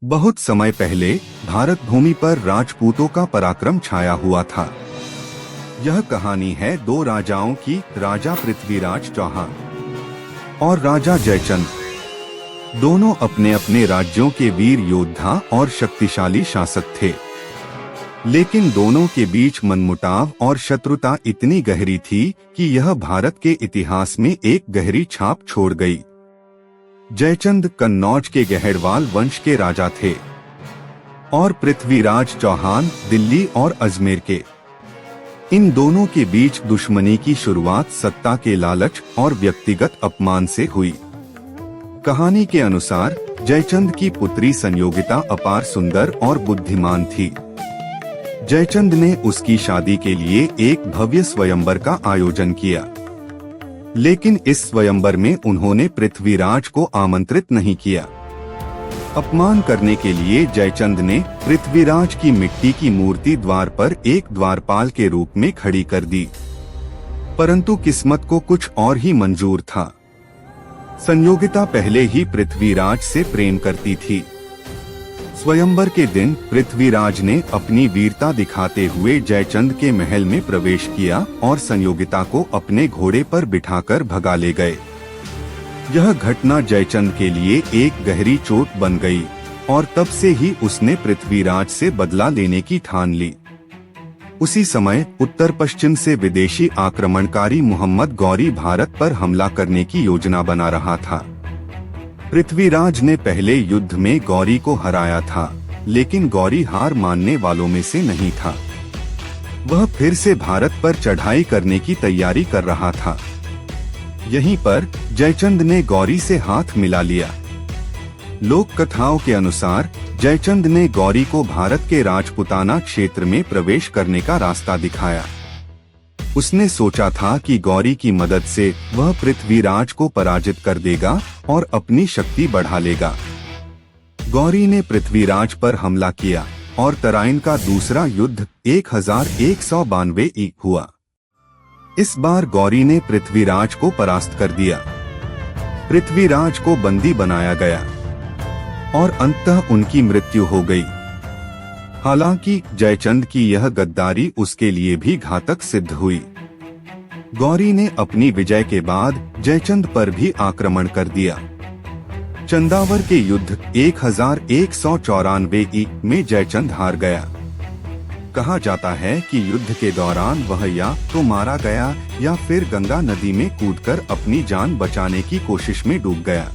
बहुत समय पहले भारत भूमि पर राजपूतों का पराक्रम छाया हुआ था। यह कहानी है दो राजाओं की, राजा पृथ्वीराज चौहान और राजा जयचंद। दोनों अपने अपने राज्यों के वीर योद्धा और शक्तिशाली शासक थे, लेकिन दोनों के बीच मनमुटाव और शत्रुता इतनी गहरी थी कि यह भारत के इतिहास में एक गहरी छाप छोड़ गई। जयचंद कन्नौज के गहरवाल वंश के राजा थे और पृथ्वीराज चौहान दिल्ली और अजमेर के। इन दोनों के बीच दुश्मनी की शुरुआत सत्ता के लालच और व्यक्तिगत अपमान से हुई। कहानी के अनुसार जयचंद की पुत्री संयोगिता अपार सुंदर और बुद्धिमान थी। जयचंद ने उसकी शादी के लिए एक भव्य स्वयंवर का आयोजन किया, लेकिन इस स्वयंवर में उन्होंने पृथ्वीराज को आमंत्रित नहीं किया। अपमान करने के लिए जयचंद ने पृथ्वीराज की मिट्टी की मूर्ति द्वार पर एक द्वारपाल के रूप में खड़ी कर दी, परंतु किस्मत को कुछ और ही मंजूर था। संयोगिता पहले ही पृथ्वीराज से प्रेम करती थी। स्वयंवर के दिन पृथ्वीराज ने अपनी वीरता दिखाते हुए जयचंद के महल में प्रवेश किया और संयोगिता को अपने घोड़े पर बिठाकर भगा ले गए। यह घटना जयचंद के लिए एक गहरी चोट बन गई और तब से ही उसने पृथ्वीराज से बदला लेने की ठान ली। उसी समय उत्तर पश्चिम से विदेशी आक्रमणकारी मोहम्मद गौरी भारत पर हमला करने की योजना बना रहा था। पृथ्वीराज ने पहले युद्ध में गौरी को हराया था, लेकिन गौरी हार मानने वालों में से नहीं था। वह फिर से भारत पर चढ़ाई करने की तैयारी कर रहा था। यहीं पर जयचंद ने गौरी से हाथ मिला लिया। लोक कथाओं के अनुसार जयचंद ने गौरी को भारत के राजपुताना क्षेत्र में प्रवेश करने का रास्ता दिखाया। उसने सोचा था कि गौरी की मदद से वह पृथ्वीराज को पराजित कर देगा और अपनी शक्ति बढ़ा लेगा। गौरी ने पृथ्वीराज पर हमला किया और तराइन का दूसरा युद्ध 1192 हुआ। इस बार गौरी ने पृथ्वीराज को परास्त कर दिया। पृथ्वीराज को बंदी बनाया गया और अंततः उनकी मृत्यु हो गई। हालांकि जयचंद की यह गद्दारी उसके लिए भी घातक सिद्ध हुई। गौरी ने अपनी विजय के बाद जयचंद पर भी आक्रमण कर दिया। चंदावर के युद्ध 1194 में जयचंद हार गया। कहा जाता है कि युद्ध के दौरान वह या तो मारा गया या फिर गंगा नदी में कूदकर अपनी जान बचाने की कोशिश में डूब गया।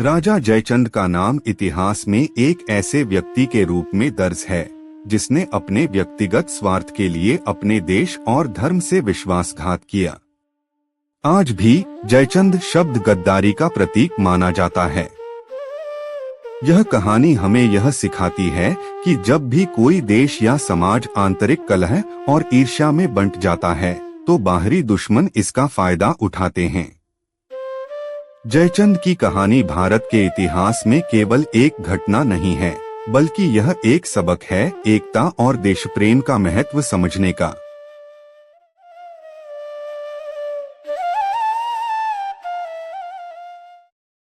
राजा जयचंद का नाम इतिहास में एक ऐसे व्यक्ति के रूप में दर्ज है जिसने अपने व्यक्तिगत स्वार्थ के लिए अपने देश और धर्म से विश्वासघात किया। आज भी जयचंद शब्द गद्दारी का प्रतीक माना जाता है। यह कहानी हमें यह सिखाती है कि जब भी कोई देश या समाज आंतरिक कलह और ईर्ष्या में बंट जाता है तो बाहरी दुश्मन इसका फायदा उठाते हैं। जयचंद की कहानी भारत के इतिहास में केवल एक घटना नहीं है, बल्कि यह एक सबक है, एकता और देशप्रेम का महत्व समझने का।